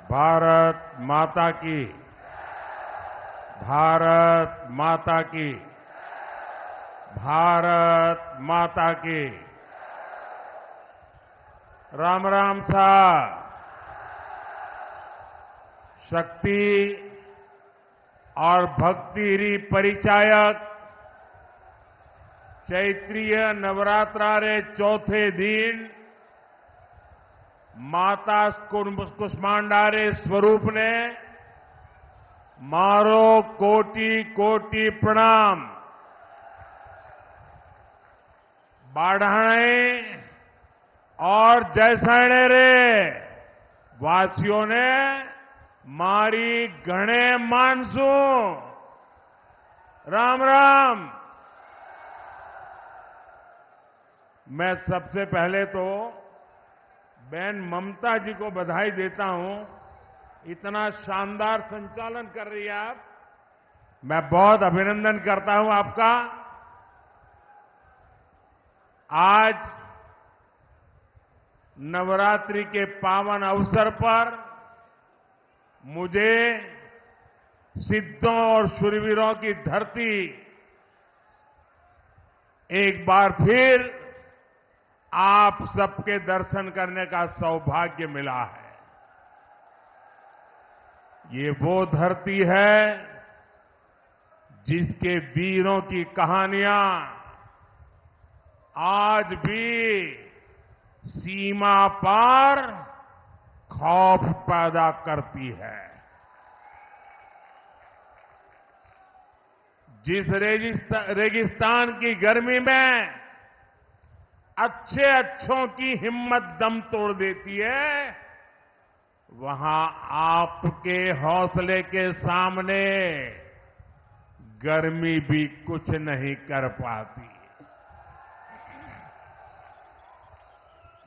भारत माता की। भारत माता की। भारत माता की। राम राम साहब। शक्ति और भक्ति री परिचायक चैत्रीय नवरात्रा रे चौथे दिन माता कुष्मांडा रे स्वरूप ने मारो कोटि कोटि प्रणाम। बाढ़ाणे और जैसाणे रे वासियों ने मारी घणे मानसू। राम राम। मैं सबसे पहले तो बहन ममता जी को बधाई देता हूं। इतना शानदार संचालन कर रही है आप। मैं बहुत अभिनंदन करता हूं आपका। आज नवरात्रि के पावन अवसर पर मुझे सिद्धों और शूरवीरों की धरती एक बार फिर आप सबके दर्शन करने का सौभाग्य मिला है। ये वो धरती है जिसके वीरों की कहानियां आज भी सीमा पार खौफ पैदा करती है। जिस रेगिस्तान की गर्मी में अच्छों की हिम्मत दम तोड़ देती है, वहां आपके हौसले के सामने गर्मी भी कुछ नहीं कर पाती।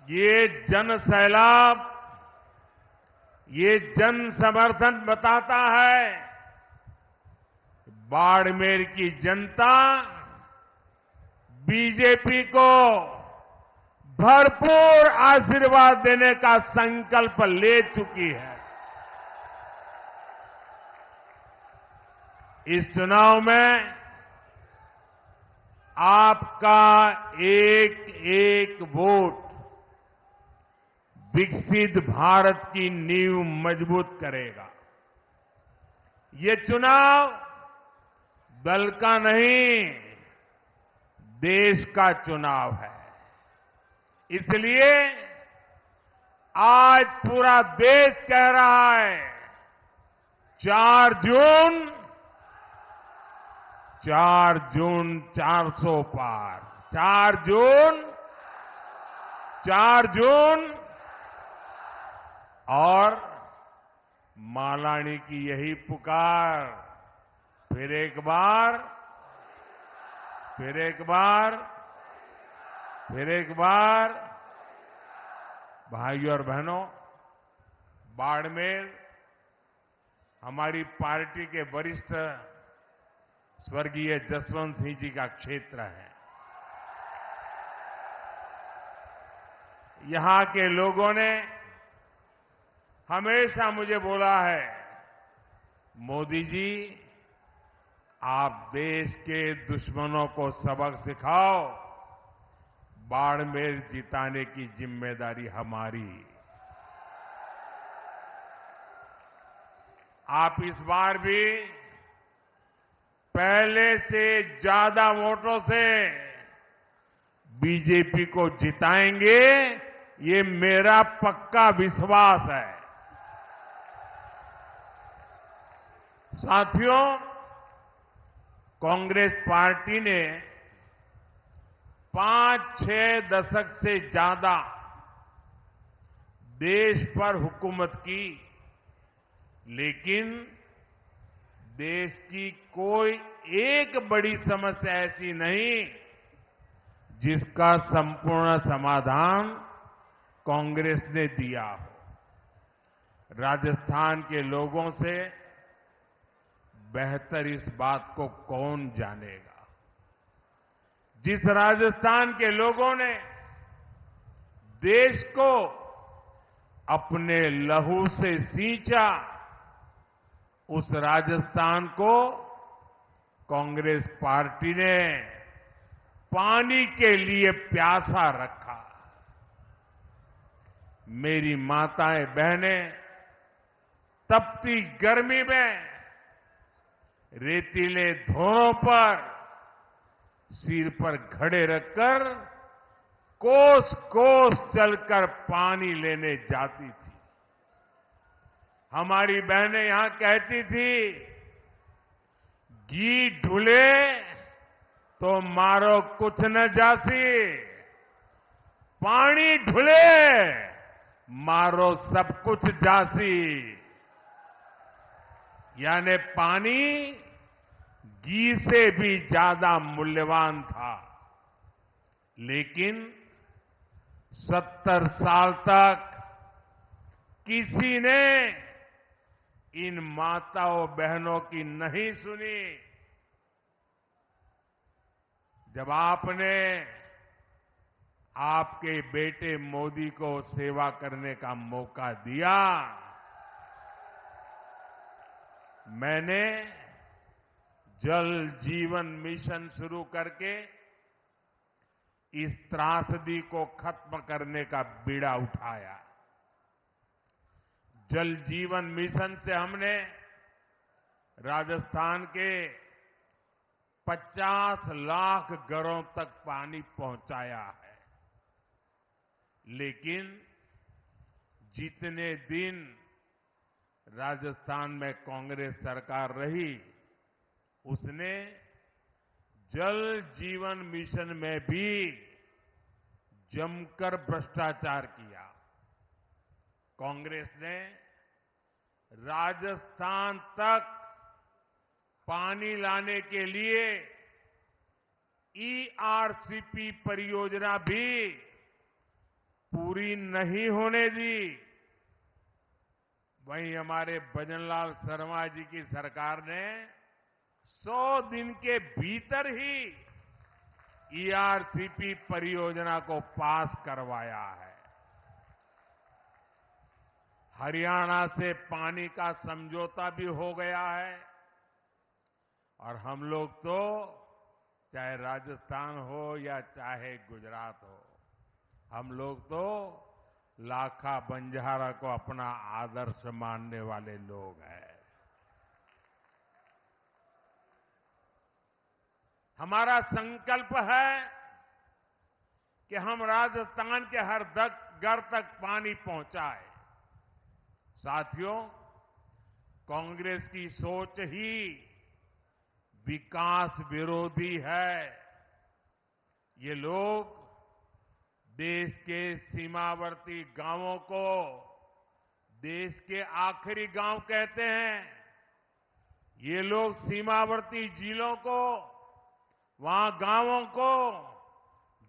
ये जन सैलाब, ये जन समर्थन बताता है बाड़मेर की जनता बीजेपी को भरपूर आशीर्वाद देने का संकल्प ले चुकी है। इस चुनाव में आपका एक एक वोट विकसित भारत की नींव मजबूत करेगा। ये चुनाव दल का नहीं, देश का चुनाव है। इसलिए आज पूरा देश कह रहा है 4 जून 400 पार। 4 जून और मालानी की यही पुकार। फिर एक बार, फिर एक बार, फिर एक बार। भाइयों और बहनों, बाड़मेर हमारी पार्टी के वरिष्ठ स्वर्गीय जसवंत सिंह जी का क्षेत्र है। यहां के लोगों ने हमेशा मुझे बोला है, मोदी जी आप देश के दुश्मनों को सबक सिखाओ, बाड़मेर जिताने की जिम्मेदारी हमारी। आप इस बार भी पहले से ज्यादा वोटों से बीजेपी को जिताएंगे, ये मेरा पक्का विश्वास है। साथियों, कांग्रेस पार्टी ने 5-6 दशक से ज्यादा देश पर हुकूमत की, लेकिन देश की कोई एक बड़ी समस्या ऐसी नहीं जिसका संपूर्ण समाधान कांग्रेस ने दिया हो। राजस्थान के लोगों से बेहतर इस बात को कौन जानेगा। जिस राजस्थान के लोगों ने देश को अपने लहू से सींचा, उस राजस्थान को कांग्रेस पार्टी ने पानी के लिए प्यासा रखा। मेरी माताएं बहनें तपती गर्मी में रेतीले धोरों पर सिर पर घड़े रखकर कोस कोस चलकर पानी लेने जाती थी। हमारी बहनें यहां कहती थी, घी ढुले तो मारो कुछ न जासी, पानी ढुले मारो सब कुछ जासी। यानी पानी घी से भी ज्यादा मूल्यवान था। लेकिन 70 साल तक किसी ने इन माताओं बहनों की नहीं सुनी। जब आपने आपके बेटे मोदी को सेवा करने का मौका दिया, मैंने जल जीवन मिशन शुरू करके इस त्रासदी को खत्म करने का बीड़ा उठाया। जल जीवन मिशन से हमने राजस्थान के 50 लाख घरों तक पानी पहुंचाया है। लेकिन जितने दिन राजस्थान में कांग्रेस सरकार रही, उसने जल जीवन मिशन में भी जमकर भ्रष्टाचार किया। कांग्रेस ने राजस्थान तक पानी लाने के लिए ईआरसीपी परियोजना भी पूरी नहीं होने दी। वहीं हमारे भजनलाल शर्मा जी की सरकार ने 100 दिन के भीतर ही ईआरसीपी परियोजना को पास करवाया है। हरियाणा से पानी का समझौता भी हो गया है और हम लोग तो चाहे राजस्थान हो या चाहे गुजरात हो, हम लोग तो लाखा बंजारा को अपना आदर्श मानने वाले लोग हैं। हमारा संकल्प है कि हम राजस्थान के हर घर तक पानी पहुंचाए। साथियों, कांग्रेस की सोच ही विकास विरोधी है। ये लोग देश के सीमावर्ती गांवों को देश के आखिरी गांव कहते हैं। ये लोग सीमावर्ती जिलों को, वहां गांवों को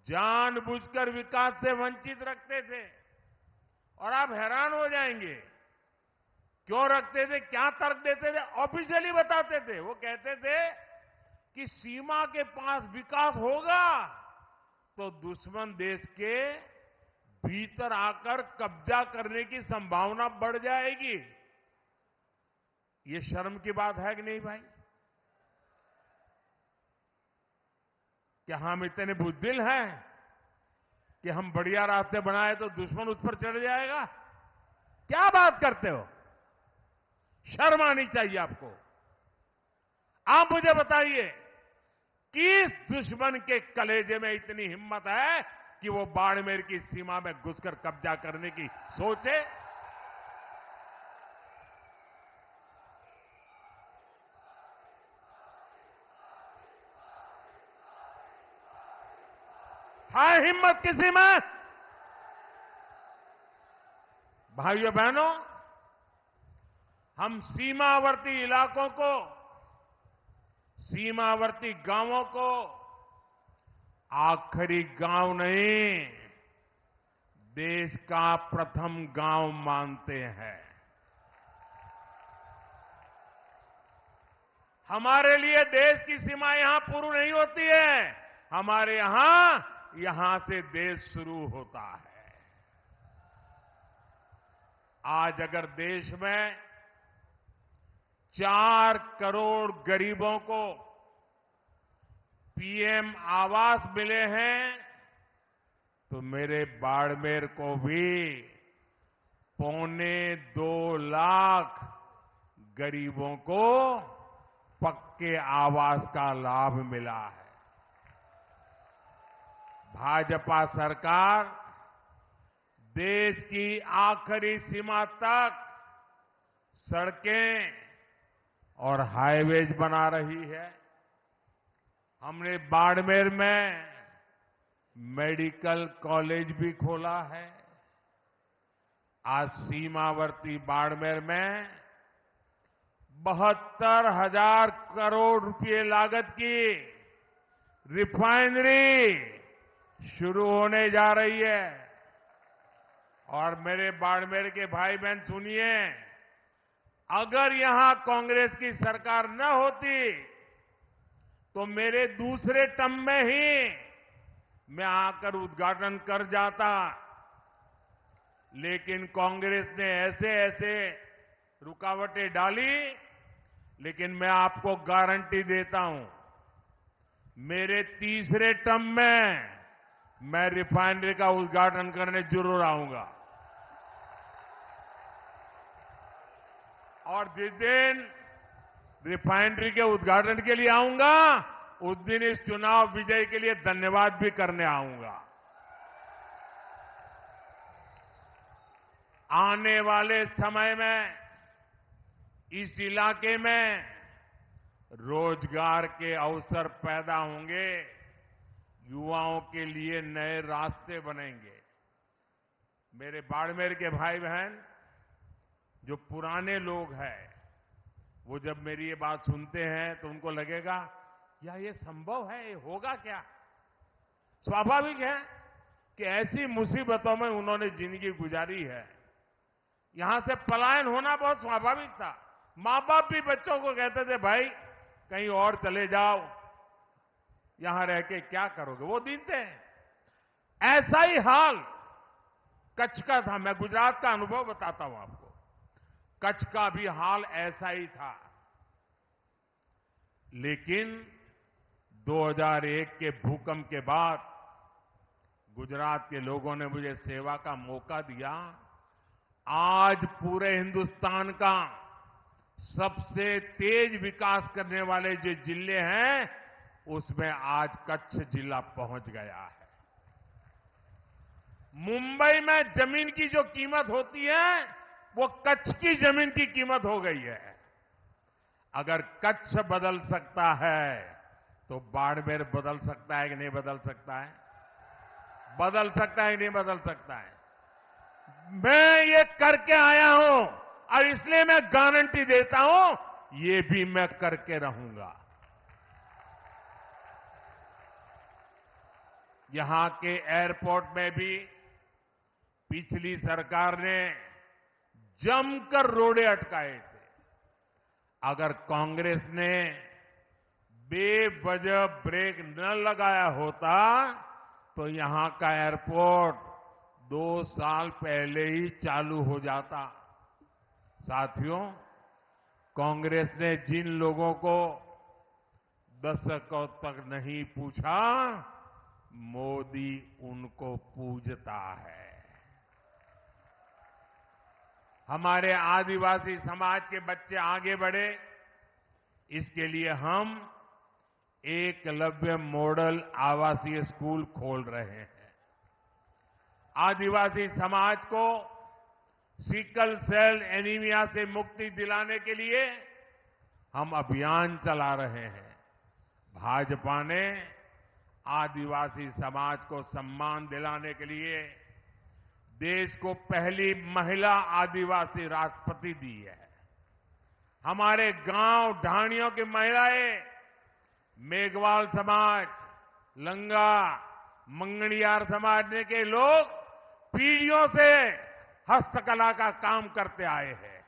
जानबूझकर विकास से वंचित रखते थे। और आप हैरान हो जाएंगे, क्यों रखते थे, क्या तर्क देते थे। ऑफिशियली बताते थे, वो कहते थे कि सीमा के पास विकास होगा तो दुश्मन देश के भीतर आकर कब्जा करने की संभावना बढ़ जाएगी। ये शर्म की बात है कि नहीं भाई? क्या हम इतने बुद्धिल हैं कि हम बढ़िया रास्ते बनाए तो दुश्मन उस पर चढ़ जाएगा? क्या बात करते हो? शर्म आनी चाहिए आपको। आप मुझे बताइए, किस दुश्मन के कलेजे में इतनी हिम्मत है कि वो बाड़मेर की सीमा में घुसकर कब्जा करने की सोचे? है हिम्मत किसी में? भाइयों बहनों, हम सीमावर्ती इलाकों को, सीमावर्ती गांवों को आखिरी गांव नहीं, देश का प्रथम गांव मानते हैं। हमारे लिए देश की सीमा यहां पूरी नहीं होती है, हमारे यहां से देश शुरू होता है। आज अगर देश में 4 करोड़ गरीबों को पीएम आवास मिले हैं, तो मेरे बाड़मेर को भी 2.25 लाख गरीबों को पक्के आवास का लाभ मिला है। भाजपा सरकार देश की आखिरी सीमा तक सड़कें और हाईवेज बना रही है। हमने बाड़मेर में मेडिकल कॉलेज भी खोला है। आज सीमावर्ती बाड़मेर में 72,000 करोड़ रुपए लागत की रिफाइनरी शुरू होने जा रही है। और मेरे बाड़मेर के भाई बहन सुनिए, अगर यहां कांग्रेस की सरकार न होती तो मेरे दूसरे टर्म में ही मैं आकर उद्घाटन कर जाता, लेकिन कांग्रेस ने ऐसे ऐसे रुकावटें डाली। लेकिन मैं आपको गारंटी देता हूं, मेरे तीसरे टर्म में मैं रिफाइनरी का उद्घाटन करने जरूर आऊंगा। और जिस दिन रिफाइनरी के उद्घाटन के लिए आऊंगा, उस दिन इस चुनाव विजय के लिए धन्यवाद भी करने आऊंगा। आने वाले समय में इस इलाके में रोजगार के अवसर पैदा होंगे, युवाओं के लिए नए रास्ते बनेंगे। मेरे बाड़मेर के भाई बहन जो पुराने लोग हैं, वो जब मेरी ये बात सुनते हैं तो उनको लगेगा या ये संभव है, ये होगा क्या? स्वाभाविक है कि ऐसी मुसीबतों में उन्होंने जिंदगी गुजारी है। यहां से पलायन होना बहुत स्वाभाविक था। मां बाप भी बच्चों को कहते थे, भाई कहीं और चले जाओ, यहां रह के क्या करोगे? वो दिन थे। ऐसा ही हाल कच्छ का था। मैं गुजरात का अनुभव बताता हूं आपको। कच्छ का भी हाल ऐसा ही था। लेकिन 2001 के भूकंप के बाद गुजरात के लोगों ने मुझे सेवा का मौका दिया। आज पूरे हिंदुस्तान का सबसे तेज विकास करने वाले जो जिले हैं, उसमें आज कच्छ जिला पहुंच गया है। मुंबई में जमीन की जो कीमत होती है, वो कच्छ की जमीन की कीमत हो गई है। अगर कच्छ बदल सकता है तो बाड़मेर बदल सकता है कि नहीं बदल सकता है? बदल सकता है कि नहीं बदल सकता है? मैं ये करके आया हूं और इसलिए मैं गारंटी देता हूं, ये भी मैं करके रहूंगा। यहां के एयरपोर्ट में भी पिछली सरकार ने जमकर रोड़े अटकाए थे। अगर कांग्रेस ने बेवजह ब्रेक न लगाया होता तो यहां का एयरपोर्ट 2 साल पहले ही चालू हो जाता। साथियों, कांग्रेस ने जिन लोगों को दशकों तक नहीं पूछा, मोदी उनको पूजता है। हमारे आदिवासी समाज के बच्चे आगे बढ़े, इसके लिए हम एकलव्य मॉडल आवासीय स्कूल खोल रहे हैं। आदिवासी समाज को सिकल सेल एनीमिया से मुक्ति दिलाने के लिए हम अभियान चला रहे हैं। भाजपा ने आदिवासी समाज को सम्मान दिलाने के लिए देश को पहली महिला आदिवासी राष्ट्रपति दी है। हमारे गांव ढाणियों की महिलाएं, मेघवाल समाज, लंगा, मंगणियार समाज के लोग पीढ़ियों से हस्तकला का काम करते आए हैं।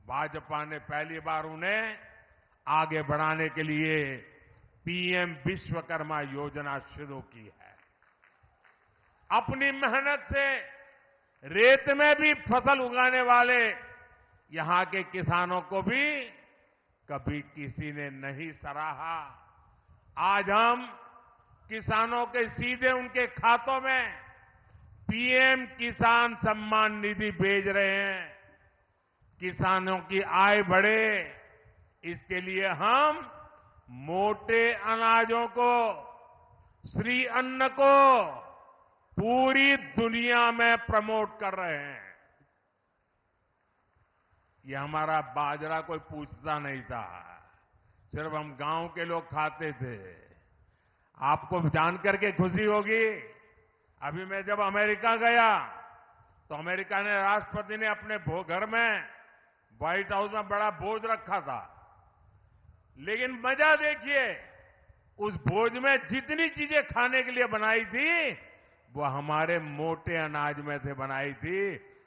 भाजपा ने पहली बार उन्हें आगे बढ़ाने के लिए पीएम विश्वकर्मा योजना शुरू की है। अपनी मेहनत से रेत में भी फसल उगाने वाले यहां के किसानों को भी कभी किसी ने नहीं सराहा। आज हम किसानों के सीधे उनके खातों में पीएम किसान सम्मान निधि भेज रहे हैं। किसानों की आय बढ़े, इसके लिए हम मोटे अनाजों को, श्री अन्न को पूरी दुनिया में प्रमोट कर रहे हैं। ये हमारा बाजरा कोई पूछता नहीं था, सिर्फ हम गांव के लोग खाते थे। आपको जानकर के खुशी होगी, अभी मैं जब अमेरिका गया तो अमेरिका ने राष्ट्रपति ने अपने घर में व्हाइट हाउस में बड़ा भोज रखा था, लेकिन मजा देखिए, उस भोज में जितनी चीजें खाने के लिए बनाई थी वो हमारे मोटे अनाज में से बनाई थी।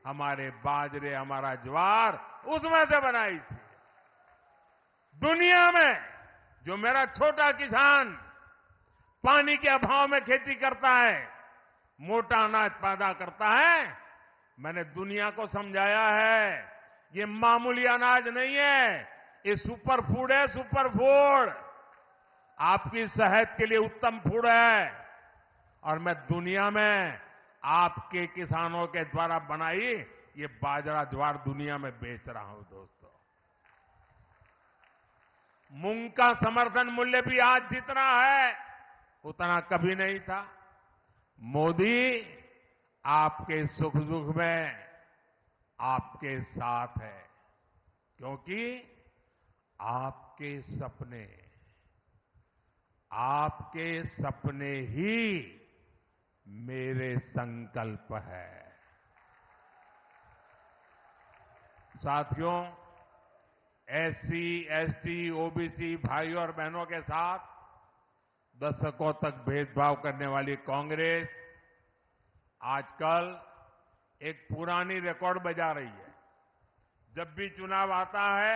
हमारे बाजरे, हमारा ज्वार उसमें से बनाई थी। दुनिया में जो मेरा छोटा किसान पानी के अभाव में खेती करता है, मोटा अनाज पैदा करता है, मैंने दुनिया को समझाया है ये मामूली अनाज नहीं है, ये सुपर फूड है, सुपर फूड। आपकी सेहत के लिए उत्तम फूड है। और मैं दुनिया में आपके किसानों के द्वारा बनाई ये बाजरा ज्वार दुनिया में बेच रहा हूं। दोस्तों, मूंग का समर्थन मूल्य भी आज जितना है उतना कभी नहीं था। मोदी आपके सुख दुख में आपके साथ है, क्योंकि आपके सपने ही मेरे संकल्प है। साथियों, एससी, एसटी, ओबीसी भाइयों और बहनों के साथ दशकों तक भेदभाव करने वाली कांग्रेस आजकल एक पुरानी रिकॉर्ड बजा रही है। जब भी चुनाव आता है,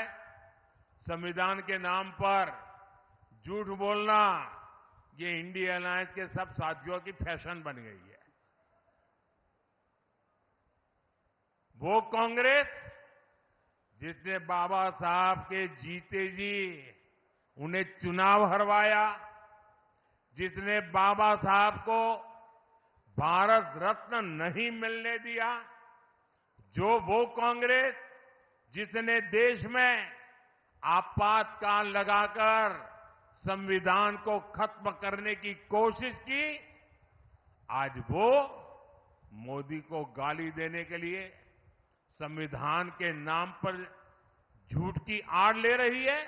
संविधान के नाम पर झूठ बोलना ये इंडिया अलायंस के सब साथियों की फैशन बन गई है। वो कांग्रेस जिसने बाबा साहब के जीते जी उन्हें चुनाव हरवाया, जिसने बाबा साहब को भारत रत्न नहीं मिलने दिया, जो वो कांग्रेस जिसने देश में आपातकाल लगाकर संविधान को खत्म करने की कोशिश की, आज वो मोदी को गाली देने के लिए संविधान के नाम पर झूठ की आड़ ले रही है।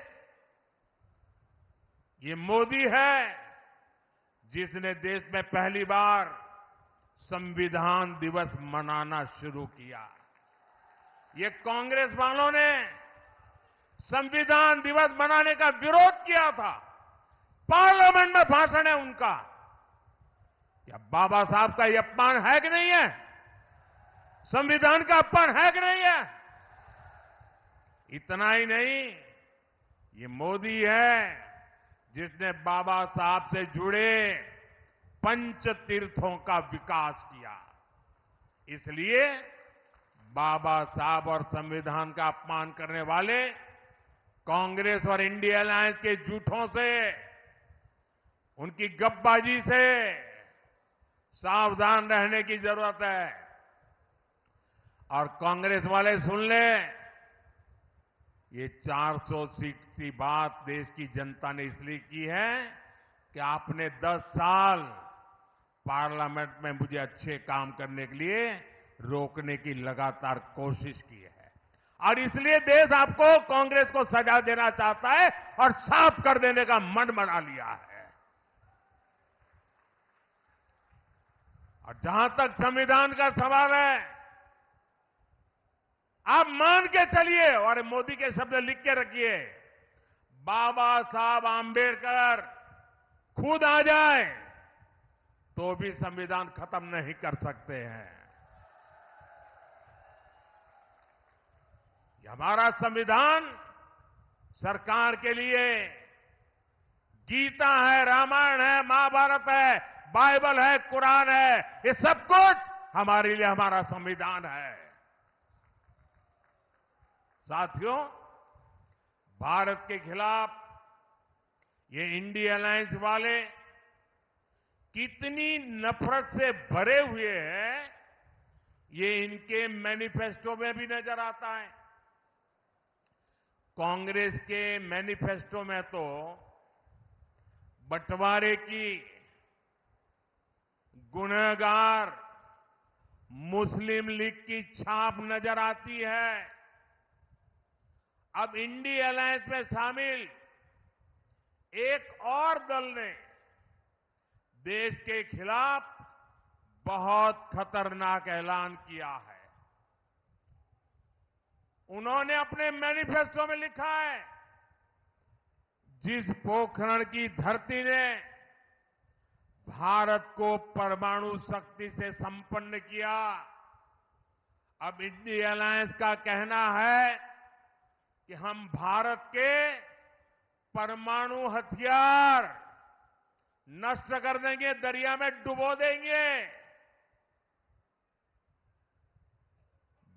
ये मोदी है जिसने देश में पहली बार संविधान दिवस मनाना शुरू किया। ये कांग्रेस वालों ने संविधान दिवस मनाने का विरोध किया था। पार्लियामेंट में भाषण है उनका। क्या बाबा साहब का ये अपमान है कि नहीं है? संविधान का अपमान है कि नहीं है? इतना ही नहीं, ये मोदी है जिसने बाबा साहब से जुड़े पंच तीर्थों का विकास किया। इसलिए बाबा साहब और संविधान का अपमान करने वाले कांग्रेस और इंडिया अलायंस के झूठों से, उनकी गपबाजी से सावधान रहने की जरूरत है। और कांग्रेस वाले सुन लें, ये 400 सीट की बात देश की जनता ने इसलिए की है कि आपने 10 साल पार्लियामेंट में मुझे अच्छे काम करने के लिए रोकने की लगातार कोशिश की है। और इसलिए देश आपको, कांग्रेस को सजा देना चाहता है और साफ कर देने का मन बना लिया है। और जहां तक संविधान का सवाल है, आप मान के चलिए और मोदी के शब्द लिख के रखिए, बाबा साहब आंबेडकर खुद आ जाए तो भी संविधान खत्म नहीं कर सकते हैं। ये हमारा संविधान सरकार के लिए गीता है, रामायण है, महाभारत है, बाइबल है, कुरान है, ये सब कुछ हमारे लिए हमारा संविधान है। साथियों, भारत के खिलाफ ये इंडिया अलायंस वाले कितनी नफरत से भरे हुए हैं, ये इनके मैनिफेस्टो में भी नजर आता है। कांग्रेस के मैनिफेस्टो में तो बंटवारे की गुनहगार मुस्लिम लीग की छाप नजर आती है। अब इंडिया अलायंस में शामिल एक और दल ने देश के खिलाफ बहुत खतरनाक ऐलान किया है। उन्होंने अपने मैनिफेस्टो में लिखा है, जिस पोखरण की धरती ने भारत को परमाणु शक्ति से संपन्न किया, अब इंडिया अलायंस का कहना है कि हम भारत के परमाणु हथियार नष्ट कर देंगे, दरिया में डुबो देंगे।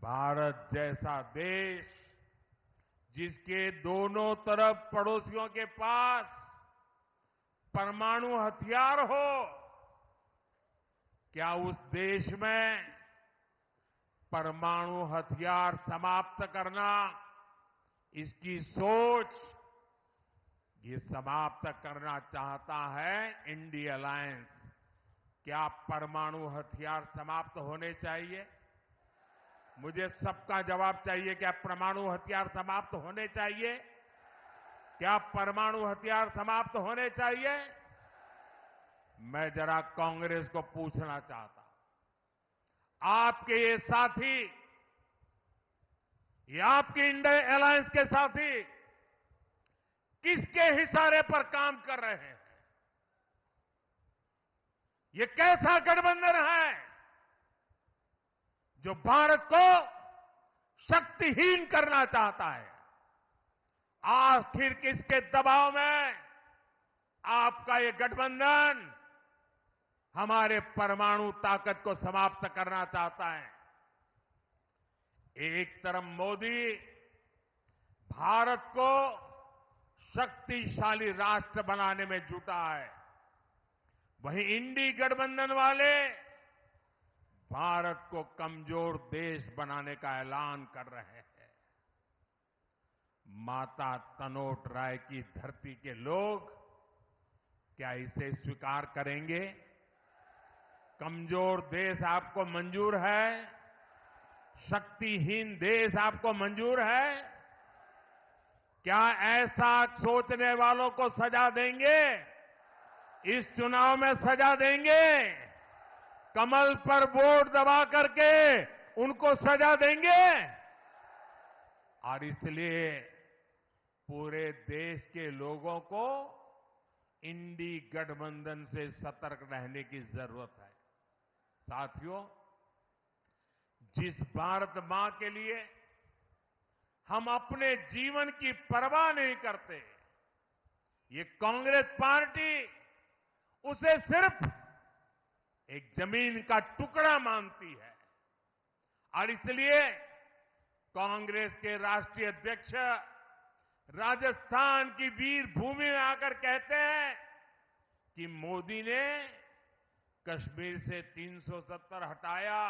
भारत जैसा देश जिसके दोनों तरफ पड़ोसियों के पास परमाणु हथियार हो, क्या उस देश में परमाणु हथियार समाप्त करना, इसकी सोच ये समाप्त करना चाहता है इंडिया अलायंस? क्या परमाणु हथियार समाप्त होने चाहिए? मुझे सबका जवाब चाहिए। क्या परमाणु हथियार समाप्त होने चाहिए? क्या परमाणु हथियार समाप्त होने चाहिए? मैं जरा कांग्रेस को पूछना चाहता हूं, आपके ये साथी, ये आपके इंडिया अलायंस के साथी किसके इशारे पर काम कर रहे हैं? ये कैसा गठबंधन है जो भारत को शक्तिहीन करना चाहता है? आखिर किसके दबाव में आपका ये गठबंधन हमारे परमाणु ताकत को समाप्त करना चाहता है? एक तरफ मोदी भारत को शक्तिशाली राष्ट्र बनाने में जुटा है, वहीं इंडी गठबंधन वाले भारत को कमजोर देश बनाने का ऐलान कर रहे हैं। माता तनोट राय की धरती के लोग क्या इसे स्वीकार करेंगे? कमजोर देश आपको मंजूर है? शक्तिहीन देश आपको मंजूर है? क्या ऐसा सोचने वालों को सजा देंगे? इस चुनाव में सजा देंगे? कमल पर वोट दबा करके उनको सजा देंगे? और इसलिए पूरे देश के लोगों को इंडी गठबंधन से सतर्क रहने की जरूरत है। साथियों, जिस भारत मां के लिए हम अपने जीवन की परवाह नहीं करते, ये कांग्रेस पार्टी उसे सिर्फ एक जमीन का टुकड़ा मानती है। और इसलिए कांग्रेस के राष्ट्रीय अध्यक्ष राजस्थान की वीर भूमि में आकर कहते हैं कि मोदी ने कश्मीर से 370 हटाया,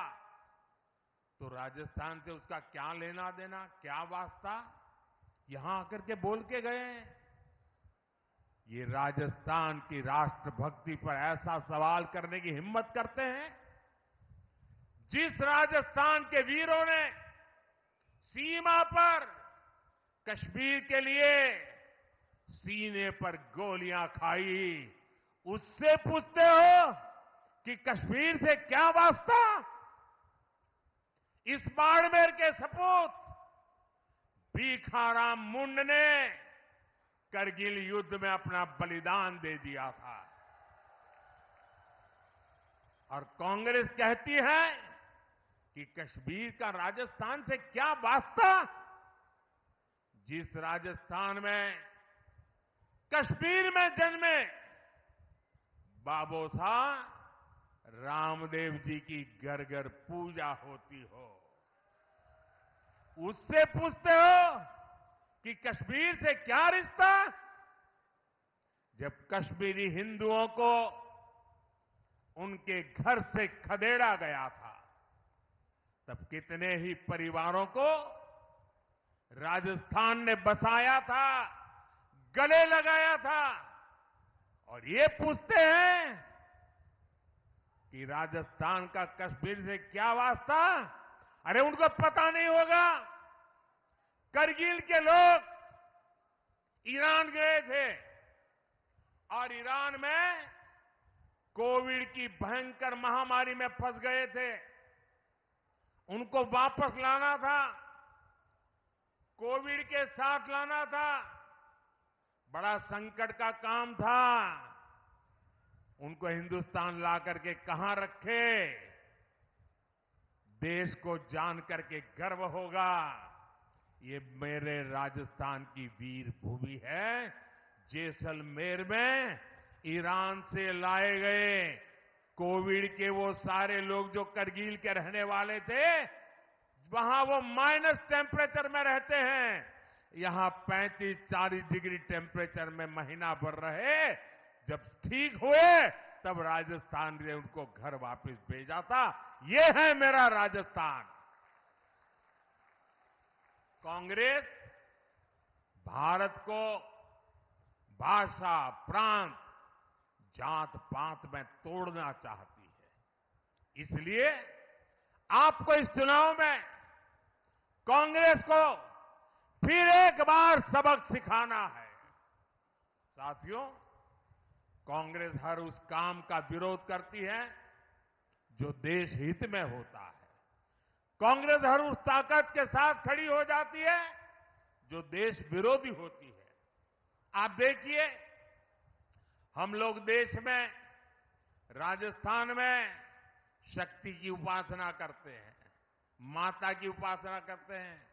तो राजस्थान से उसका क्या लेना देना, क्या वास्ता? यहां आकर के बोल के गए। ये राजस्थान की राष्ट्रभक्ति पर ऐसा सवाल करने की हिम्मत करते हैं? जिस राजस्थान के वीरों ने सीमा पर कश्मीर के लिए सीने पर गोलियां खाई, उससे पूछते हो कि कश्मीर से क्या वास्ता? इस बाड़मेर के सपूत भीखाराम मुंड ने करगिल युद्ध में अपना बलिदान दे दिया था। और कांग्रेस कहती है कि कश्मीर का राजस्थान से क्या वास्ता? जिस राजस्थान में, कश्मीर में जन्मे बाबू साहब रामदेव जी की घर घर पूजा होती हो। उससे पूछते हो कि कश्मीर से क्या रिश्ता? जब कश्मीरी हिंदुओं को उनके घर से खदेड़ा गया था, तब कितने ही परिवारों को राजस्थान ने बसाया था, गले लगाया था। और ये पूछते हैं कि राजस्थान का कश्मीर से क्या वास्ता? अरे उनको पता नहीं होगा। करगिल के लोग ईरान गए थे और ईरान में कोविड की भयंकर महामारी में फंस गए थे। उनको वापस लाना था, कोविड के साथ लाना था। बड़ा संकट का काम था। उनको हिंदुस्तान ला करके कहां रखे? देश को जान करके गर्व होगा, ये मेरे राजस्थान की वीर भूमि है। जैसलमेर में ईरान से लाए गए कोविड के वो सारे लोग जो करगिल के रहने वाले थे, वहां वो माइनस टेम्परेचर में रहते हैं। यहां 35-40 डिग्री टेम्परेचर में महीना भर रहे। जब ठीक हुए तब राजस्थान ने उनको घर वापस भेजा था। ये है मेरा राजस्थान। कांग्रेस भारत को भाषा, प्रांत, जात पात में तोड़ना चाहती है। इसलिए आपको इस चुनाव में कांग्रेस को फिर एक बार सबक सिखाना है। साथियों, कांग्रेस हर उस काम का विरोध करती है जो देश हित में होता है। कांग्रेस हर उस ताकत के साथ खड़ी हो जाती है जो देश विरोधी होती है। आप देखिए, हम लोग देश में, राजस्थान में शक्ति की उपासना करते हैं, माता की उपासना करते हैं।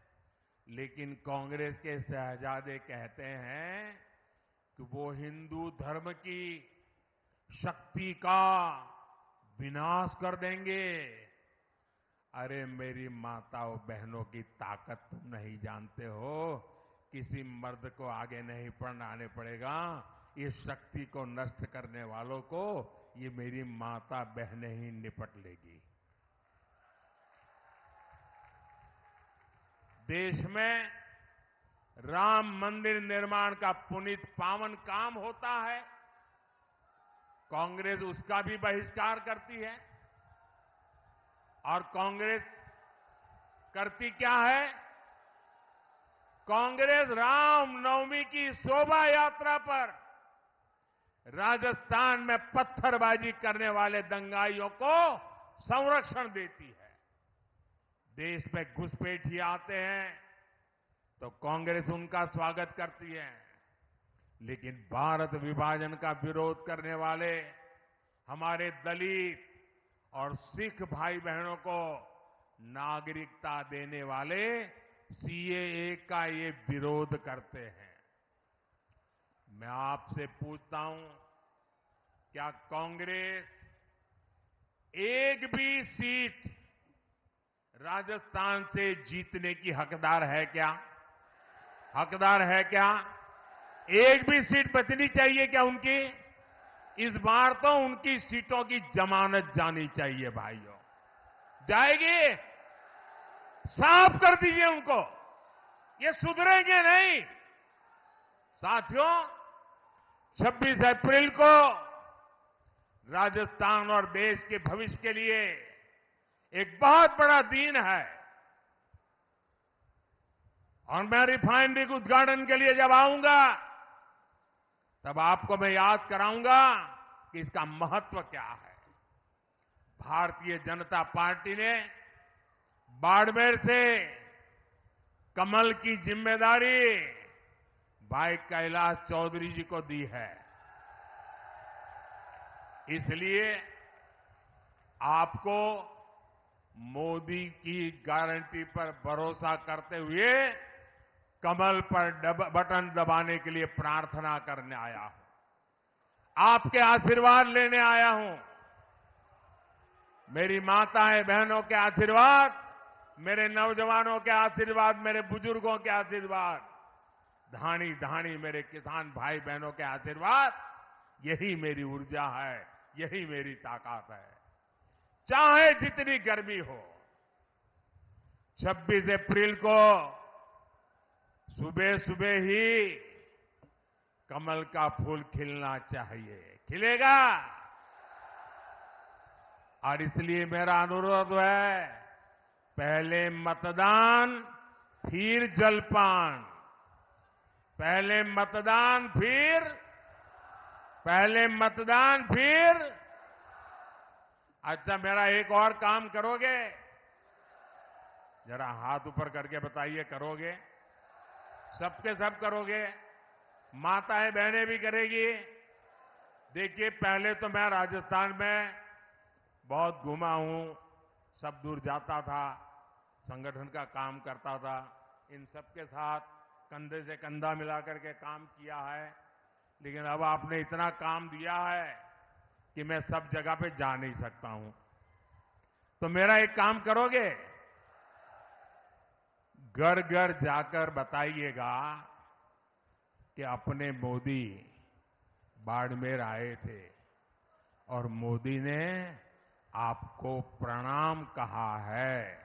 लेकिन कांग्रेस के शहजादे कहते हैं कि वो हिंदू धर्म की शक्ति का विनाश कर देंगे। अरे मेरी माताओं बहनों की ताकत तुम नहीं जानते हो। किसी मर्द को आगे नहीं बढ़ाने पड़ेगा। इस शक्ति को नष्ट करने वालों को ये मेरी माता बहनें ही निपट लेगी। देश में राम मंदिर निर्माण का पुनीत पावन काम होता है, कांग्रेस उसका भी बहिष्कार करती है। और कांग्रेस करती क्या है? कांग्रेस रामनवमी की शोभा यात्रा पर राजस्थान में पत्थरबाजी करने वाले दंगाइयों को संरक्षण देती है। देश में घुसपैठिए आते हैं तो कांग्रेस उनका स्वागत करती है। लेकिन भारत विभाजन का विरोध करने वाले हमारे दलित और सिख भाई बहनों को नागरिकता देने वाले सीएए का ये विरोध करते हैं। मैं आपसे पूछता हूं, क्या कांग्रेस एक भी सीट राजस्थान से जीतने की हकदार है क्या? हकदार है क्या? एक भी सीट बचनी चाहिए क्या उनकी? इस बार तो उनकी सीटों की जमानत जानी चाहिए भाइयों। जाएगी? साफ कर दीजिए उनको, ये सुधरेंगे नहीं। साथियों, 26 अप्रैल को राजस्थान और देश के भविष्य के लिए एक बहुत बड़ा दिन है। और मैं रिफाइनरी के उद्घाटन के लिए जब आऊंगा तब आपको मैं याद कराऊंगा कि इसका महत्व क्या है। भारतीय जनता पार्टी ने बाड़मेर से कमल की जिम्मेदारी भाई कैलाश चौधरी जी को दी है। इसलिए आपको मोदी की गारंटी पर भरोसा करते हुए कमल पर बटन दबाने के लिए प्रार्थना करने आया हूं। आपके आशीर्वाद लेने आया हूं। मेरी माताएं बहनों के आशीर्वाद, मेरे नौजवानों के आशीर्वाद, मेरे बुजुर्गों के आशीर्वाद, धानी धानी मेरे किसान भाई बहनों के आशीर्वाद, यही मेरी ऊर्जा है, यही मेरी ताकत है। चाहे जितनी गर्मी हो, 26 अप्रैल को सुबह सुबह ही कमल का फूल खिलना चाहिए। खिलेगा? और इसलिए मेरा अनुरोध है, पहले मतदान फिर जलपान, पहले मतदान फिर अच्छा, मेरा एक और काम करोगे? जरा हाथ ऊपर करके बताइए, करोगे? सबके सब करोगे? माताएं बहनें भी करेगी? देखिए, पहले तो मैं राजस्थान में बहुत घूमा हूं, सब दूर जाता था, संगठन का काम करता था, इन सबके साथ कंधे से कंधा मिलाकर के काम किया है। लेकिन अब आपने इतना काम दिया है कि मैं सब जगह पे जा नहीं सकता हूं। तो मेरा एक काम करोगे? घर घर जाकर बताइएगा कि अपने मोदी बाड़मेर आए थे और मोदी ने आपको प्रणाम कहा है।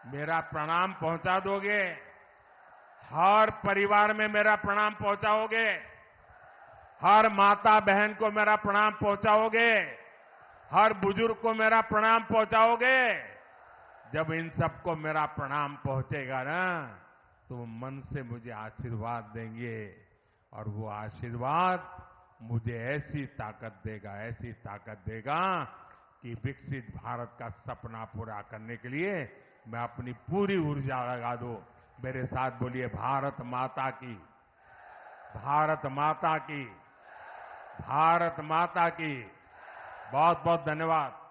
मेरा प्रणाम पहुंचा दोगे? हर परिवार में मेरा प्रणाम पहुंचाओगे? हर माता बहन को मेरा प्रणाम पहुंचाओगे? हर बुजुर्ग को मेरा प्रणाम पहुंचाओगे? जब इन सबको मेरा प्रणाम पहुंचेगा ना, तो वो मन से मुझे आशीर्वाद देंगे और वो आशीर्वाद मुझे ऐसी ताकत देगा कि विकसित भारत का सपना पूरा करने के लिए मैं अपनी पूरी ऊर्जा लगा दूं। मेरे साथ बोलिए, भारत माता की, भारत माता की, भारत माता की। बहुत बहुत धन्यवाद।